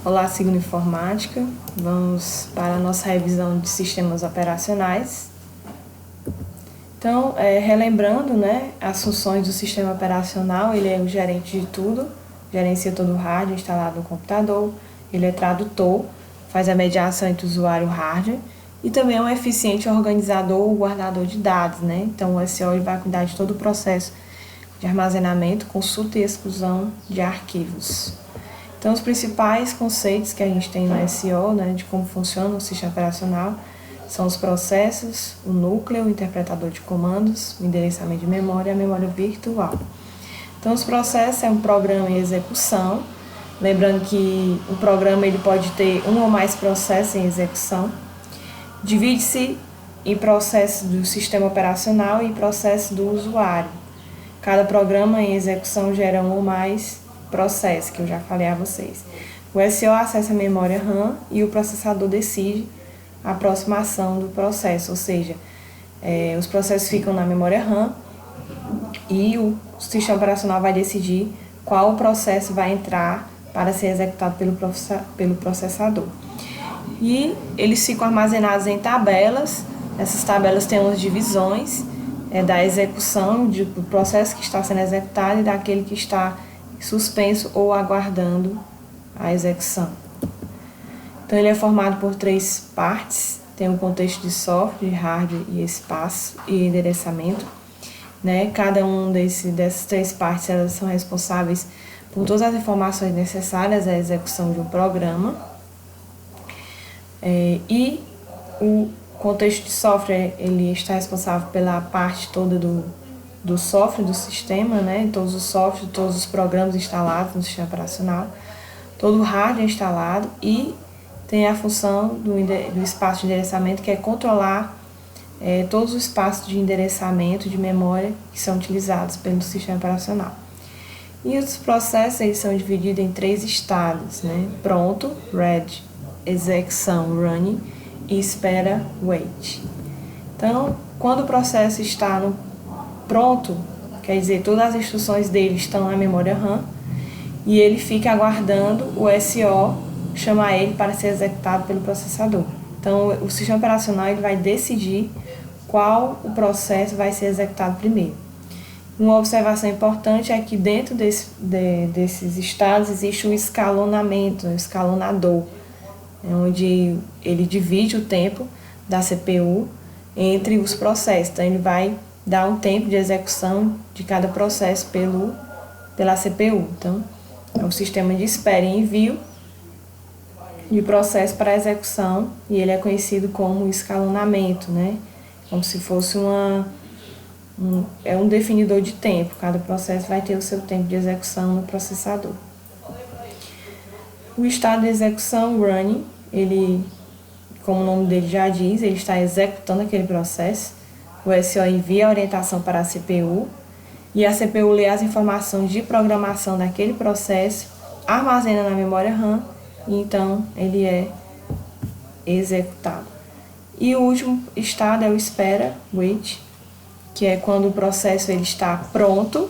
Olá, segundo Informática. Vamos para a nossa revisão de sistemas operacionais. Então, relembrando, as funções do sistema operacional, ele é o gerente de tudo, gerencia todo o hardware instalado no computador, ele é tradutor, faz a mediação entre o usuário e o hardware, e também é um eficiente organizador ou guardador de dados, Então, o SO ele vai cuidar de todo o processo de armazenamento, consulta e exclusão de arquivos. Então, os principais conceitos que a gente tem no SO, de como funciona o sistema operacional, são os processos, o núcleo, o interpretador de comandos, o endereçamento de memória e a memória virtual. Então, os processos é um programa em execução, lembrando que o programa ele pode ter um ou mais processos em execução. Divide-se em processos do sistema operacional e processos do usuário. Cada programa em execução gera um ou mais processos, que eu já falei a vocês. O SO acessa a memória RAM e o processador decide a aproximação do processo, ou seja, os processos ficam na memória RAM e o sistema operacional vai decidir qual processo vai entrar para ser executado pelo processador. E eles ficam armazenados em tabelas. Essas tabelas têm umas divisões da execução do processo que está sendo executado e daquele que está suspenso ou aguardando a execução. Então, ele é formado por 3 partes. Tem um contexto de software, de hardware e espaço e endereçamento. Cada um dessas 3 partes elas são responsáveis por todas as informações necessárias à execução de um programa. E o contexto de software ele está responsável pela parte toda do software, do sistema, todos os softwares, todos os programas instalados no sistema operacional, todo o hardware instalado, e tem a função do espaço de endereçamento, que é controlar todos os espaços de endereçamento de memória que são utilizados pelo sistema operacional. E os processos eles são divididos em 3 estados, pronto, ready, execução, running, e espera, wait. Então, quando o processo está no pronto, quer dizer, todas as instruções dele estão na memória RAM e ele fica aguardando o SO chamar ele para ser executado pelo processador. Então, o sistema operacional ele vai decidir qual o processo vai ser executado primeiro. Uma observação importante é que dentro desses estados existe um escalonamento, um escalonador, onde ele divide o tempo da CPU entre os processos. Então, ele vai dar um tempo de execução de cada processo pela CPU. Então, é um sistema de espera e envio de processo para execução, e ele é conhecido como escalonamento, como se fosse um definidor de tempo. Cada processo vai ter o seu tempo de execução no processador. O estado de execução, running, ele, como o nome dele já diz, ele está executando aquele processo. O SO envia a orientação para a CPU e a CPU lê as informações de programação daquele processo, armazena na memória RAM e então ele é executado. E o último estado é o espera, wait, que é quando o processo ele está pronto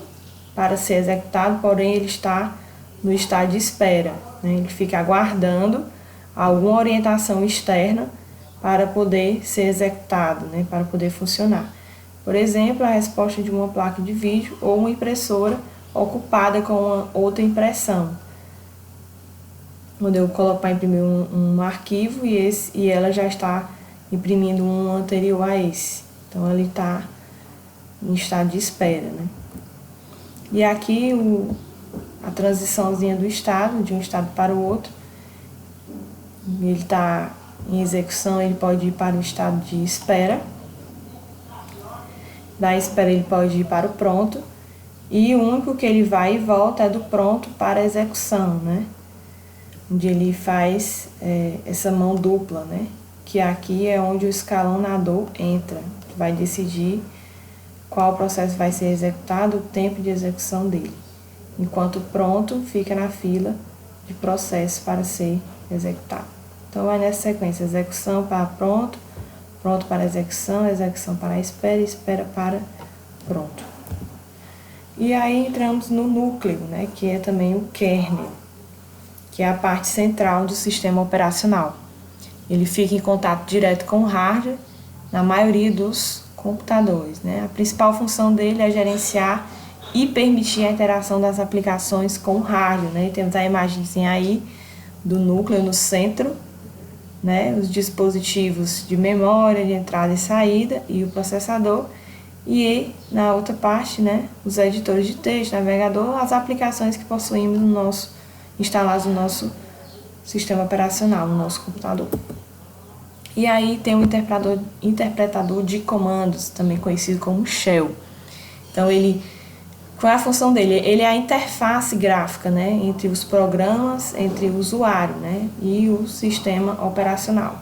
para ser executado, porém ele está no estado de espera. Ele fica aguardando alguma orientação externa para poder ser executado, para poder funcionar. Por exemplo, a resposta de uma placa de vídeo ou uma impressora ocupada com uma outra impressão, onde eu coloco para imprimir um arquivo e ela já está imprimindo um anterior a esse. Então, ele está em estado de espera. E aqui a transiçãozinha do estado, de um estado para o outro, ele está em execução, ele pode ir para o estado de espera. Da espera ele pode ir para o pronto. E o único que ele vai e volta é do pronto para a execução, onde ele faz essa mão dupla, que aqui é onde o escalonador entra, que vai decidir qual processo vai ser executado, o tempo de execução dele. Enquanto o pronto fica na fila de processos para ser executado. Então, vai nessa sequência: execução para pronto, pronto para execução, execução para espera, espera para pronto. E aí entramos no núcleo, que é também o kernel, que é a parte central do sistema operacional. Ele fica em contato direto com o hardware na maioria dos computadores, né? A principal função dele é gerenciar e permitir a interação das aplicações com o hardware, né? Temos a imagenzinha aí do núcleo no centro, né? Os dispositivos de memória, de entrada e saída e o processador. E na outra parte, né, os editores de texto, navegador, as aplicações que possuímos instaladas no nosso sistema operacional, no nosso computador. E aí tem o interpretador de comandos, também conhecido como shell. Então qual é a função dele? Ele é a interface gráfica, né, entre os programas, entre o usuário, né, e o sistema operacional.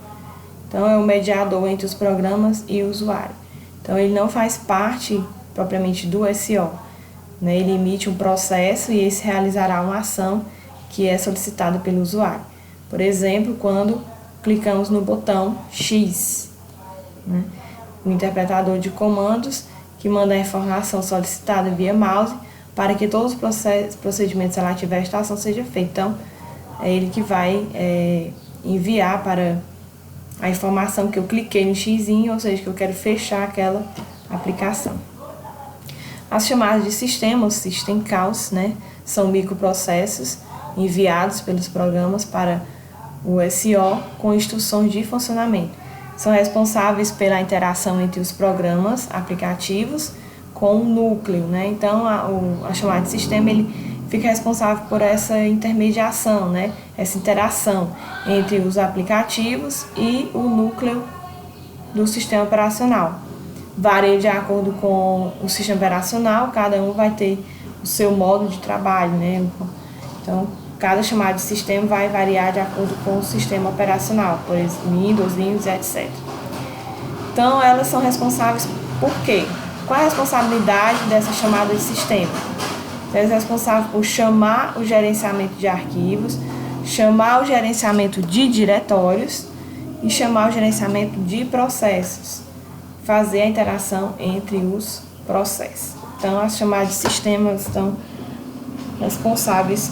Então é o mediador entre os programas e o usuário. Então ele não faz parte propriamente do SO, né? Ele emite um processo e esse realizará uma ação que é solicitada pelo usuário. Por exemplo, quando clicamos no botão X, né? O interpretador de comandos que manda a informação solicitada via mouse para que todos os procedimentos relativos à esta ação sejam feitos. Então, é ele que vai enviar para a informação que eu cliquei no X, ou seja, que eu quero fechar aquela aplicação. As chamadas de sistema, os system calls, né, são microprocessos enviados pelos programas para o SO com instruções de funcionamento. São responsáveis pela interação entre os programas, aplicativos, com o núcleo, né? Então, a chamada de sistema, ele fica responsável por essa intermediação, né? Essa interação entre os aplicativos e o núcleo do sistema operacional. Varia de acordo com o sistema operacional, cada um vai ter o seu modo de trabalho, né? Então, cada chamada de sistema vai variar de acordo com o sistema operacional, por exemplo, Windows, Linux, etc. Então, elas são responsáveis por quê? Qual é a responsabilidade dessa chamada de sistema? Eles são responsáveis por chamar o gerenciamento de arquivos, chamar o gerenciamento de diretórios e chamar o gerenciamento de processos, fazer a interação entre os processos. Então, as chamadas de sistemas estão responsáveis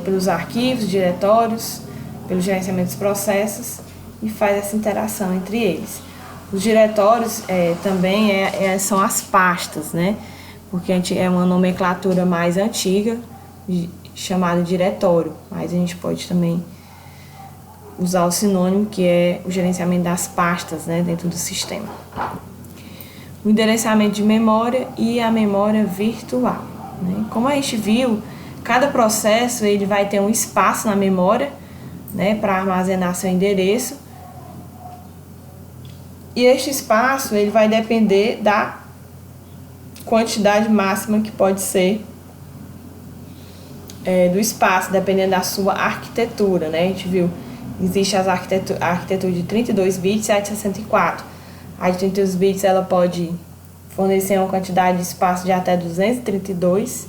pelos arquivos, diretórios, pelo gerenciamento dos processos e faz essa interação entre eles. Os diretórios também são as pastas, né? Porque é uma nomenclatura mais antiga, chamada diretório, mas a gente pode também usar o sinônimo, que é o gerenciamento das pastas, né, dentro do sistema. O endereçamento de memória e a memória virtual, né? Como a gente viu, cada processo ele vai ter um espaço na memória, né, para armazenar seu endereço, e este espaço ele vai depender da quantidade máxima que pode ser do espaço, dependendo da sua arquitetura, né? A gente viu, existe a arquitetura de 32 bits e a de 64. A de 32 bits ela pode fornecer uma quantidade de espaço de até 232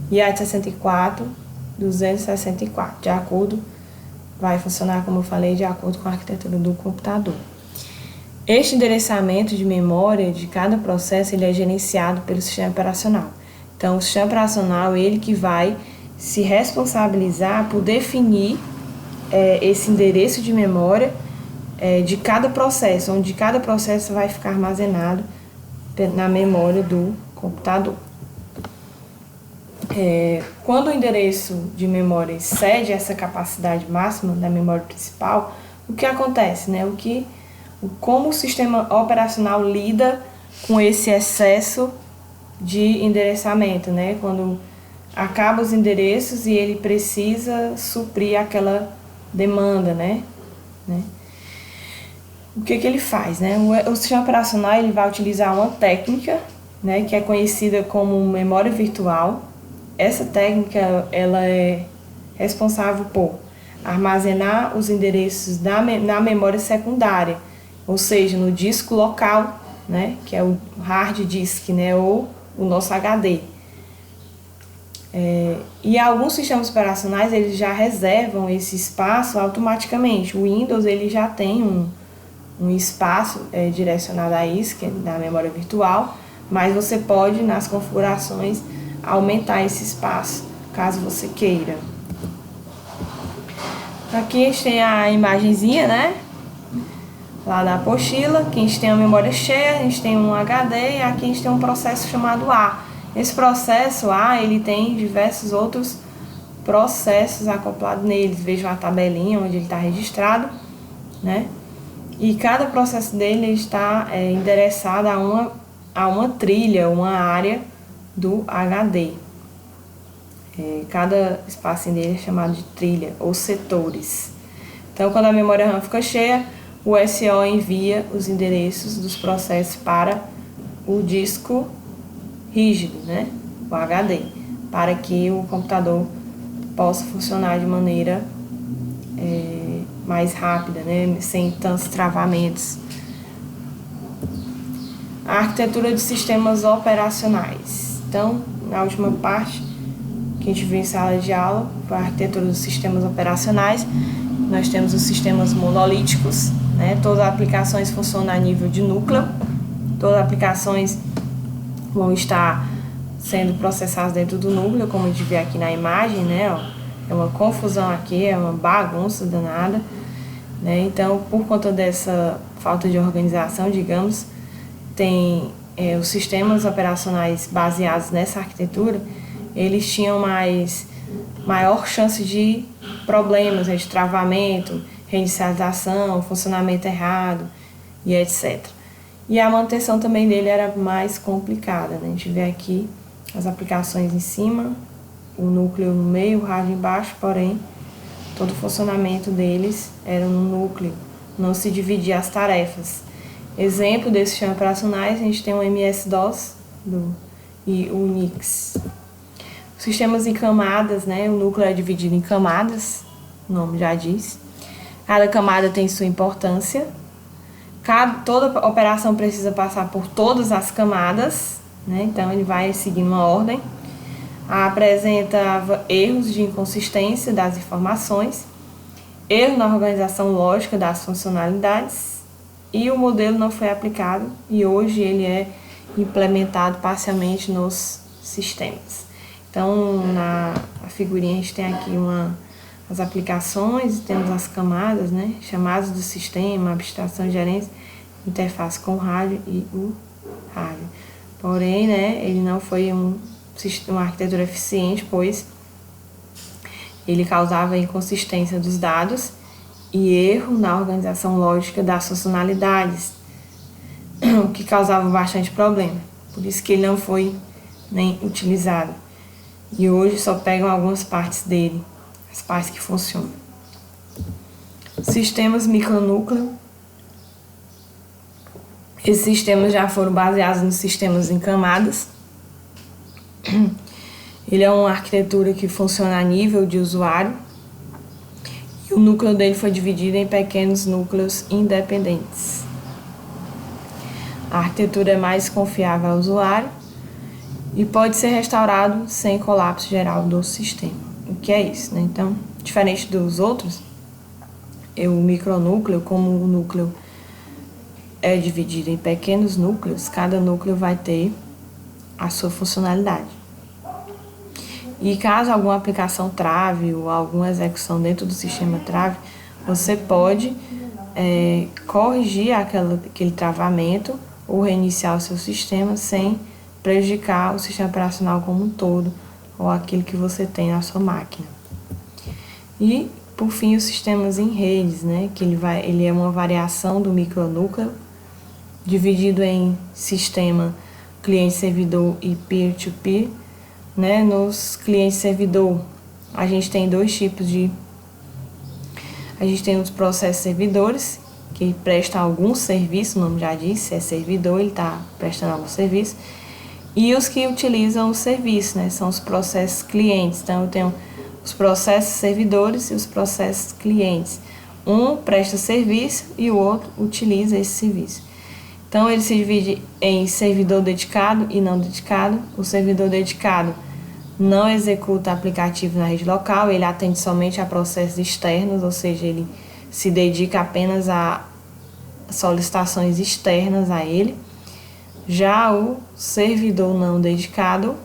e a de 64, 264. De acordo, vai funcionar, como eu falei, de acordo com a arquitetura do computador. Este endereçamento de memória de cada processo ele é gerenciado pelo sistema operacional. Então, o sistema operacional ele que vai se responsabilizar por definir esse endereço de memória de cada processo, onde cada processo vai ficar armazenado na memória do computador. Quando o endereço de memória excede essa capacidade máxima da memória principal, o que acontece, né? Como o sistema operacional lida com esse excesso de endereçamento, né? Quando acaba os endereços e ele precisa suprir aquela demanda, né? O que ele faz, né? O sistema operacional ele vai utilizar uma técnica, né, que é conhecida como memória virtual. Essa técnica ela é responsável por armazenar os endereços na memória secundária, ou seja, no disco local, né, que é o hard disk, né, ou o nosso HD. E alguns sistemas operacionais eles já reservam esse espaço automaticamente. O Windows ele já tem um espaço direcionado a isso, que é da memória virtual, mas você pode, nas configurações, aumentar esse espaço, caso você queira. Aqui a gente tem a imagenzinha, né? Lá da apostila, aqui a gente tem a memória cheia, a gente tem um HD e aqui a gente tem um processo chamado A. Esse processo A, ele tem diversos outros processos acoplados neles. Vejam a tabelinha onde ele está registrado, né? E cada processo dele está endereçado a uma trilha, uma área do HD. Cada espaço dele é chamado de trilha ou setores. Então, quando a memória RAM fica cheia, o SO envia os endereços dos processos para o disco rígido, né? O HD, para que o computador possa funcionar de maneira mais rápida, né? Sem tantos travamentos. A arquitetura de sistemas operacionais. Então, na última parte que a gente viu em sala de aula, a arquitetura dos sistemas operacionais, nós temos os sistemas monolíticos, né? Todas as aplicações funcionam a nível de núcleo, todas as aplicações vão estar sendo processadas dentro do núcleo, como a gente vê aqui na imagem, né? É uma confusão aqui, é uma bagunça danada, né? Então, por conta dessa falta de organização, digamos, tem os sistemas operacionais baseados nessa arquitetura, eles tinham maior chance de problemas, de travamento, reinicialização, funcionamento errado e etc. E a manutenção também dele era mais complicada, né? A gente vê aqui as aplicações em cima, o núcleo no meio, o hardware embaixo, porém, todo o funcionamento deles era no núcleo, não se dividia as tarefas. Exemplo desses sistemas operacionais, a gente tem o MS-DOS e o Unix. Sistemas em camadas, né? O núcleo é dividido em camadas, o nome já diz. Cada camada tem sua importância. Toda operação precisa passar por todas as camadas, né? Então ele vai seguir uma ordem. Apresentava erros de inconsistência das informações, erro na organização lógica das funcionalidades, e o modelo não foi aplicado e hoje ele é implementado parcialmente nos sistemas. Então, na figurinha a gente tem aqui as aplicações, temos as camadas, né? Chamadas do sistema, abstração, gerência, interface com o rádio e o rádio. Porém, né, ele não foi uma arquitetura eficiente, pois ele causava inconsistência dos dados e erro na organização lógica das funcionalidades, o que causava bastante problema. Por isso que ele não foi nem utilizado. E hoje só pegam algumas partes dele, as partes que funcionam. Sistemas micronúcleo. Esses sistemas já foram baseados nos sistemas em camadas. Ele é uma arquitetura que funciona a nível de usuário. E o núcleo dele foi dividido em pequenos núcleos independentes. A arquitetura é mais confiável ao usuário e pode ser restaurado sem colapso geral do sistema. O que é isso, né? Então, diferente dos outros, o micronúcleo, como o núcleo é dividido em pequenos núcleos, cada núcleo vai ter a sua funcionalidade. E caso alguma aplicação trave ou alguma execução dentro do sistema trave, você pode corrigir aquele travamento ou reiniciar o seu sistema sem prejudicar o sistema operacional como um todo ou aquilo que você tem na sua máquina. E, por fim, os sistemas em redes, né? Que ele é uma variação do micronúcleo, dividido em sistema cliente-servidor e peer-to-peer. Né? Nos clientes-servidor, a gente tem dois tipos A gente tem os processos servidores, que prestam algum serviço, o nome já diz, se é servidor, ele está prestando algum serviço. E os que utilizam o serviço, né? São os processos clientes. Então, eu tenho os processos servidores e os processos clientes. Um presta serviço e o outro utiliza esse serviço. Então, ele se divide em servidor dedicado e não dedicado. O servidor dedicado não executa aplicativo na rede local, ele atende somente a processos externos, ou seja, ele se dedica apenas a solicitações externas a ele. Já o servidor não dedicado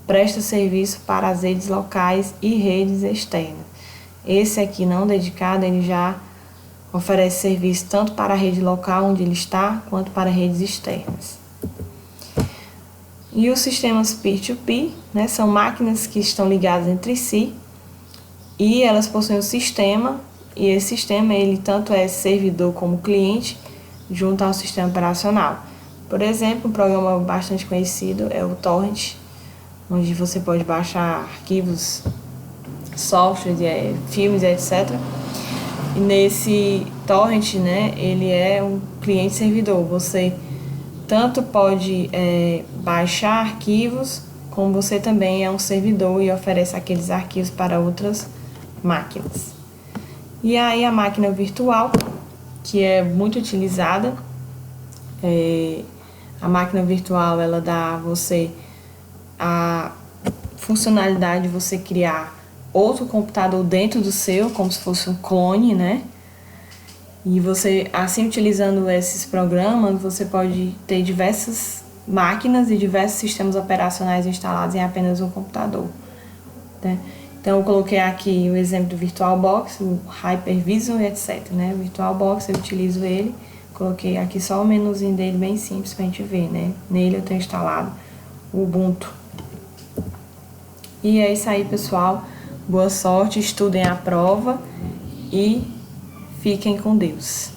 presta serviço para as redes locais e redes externas. Esse aqui não dedicado, ele já oferece serviço tanto para a rede local onde ele está, quanto para redes externas. E os sistemas peer-to-peer, né, são máquinas que estão ligadas entre si e elas possuem um sistema, e esse sistema ele tanto é servidor como cliente junto ao sistema operacional. Por exemplo, um programa bastante conhecido é o Torrent, onde você pode baixar arquivos, softwares, filmes, etc. E nesse Torrent, né, ele é um cliente-servidor. Você tanto pode baixar arquivos, como você também é um servidor e oferece aqueles arquivos para outras máquinas. E aí a máquina virtual, que é muito utilizada, a máquina virtual ela dá a você a funcionalidade de você criar outro computador dentro do seu, como se fosse um clone, né? E você, assim, utilizando esses programas, você pode ter diversas máquinas e diversos sistemas operacionais instalados em apenas um computador, né? Então, eu coloquei aqui o exemplo do VirtualBox, o Hypervisor, etc, né? O VirtualBox, eu utilizo ele, coloquei aqui só o menuzinho dele bem simples pra gente ver, né? Nele eu tenho instalado o Ubuntu. E é isso aí, pessoal. Boa sorte, estudem a prova e fiquem com Deus.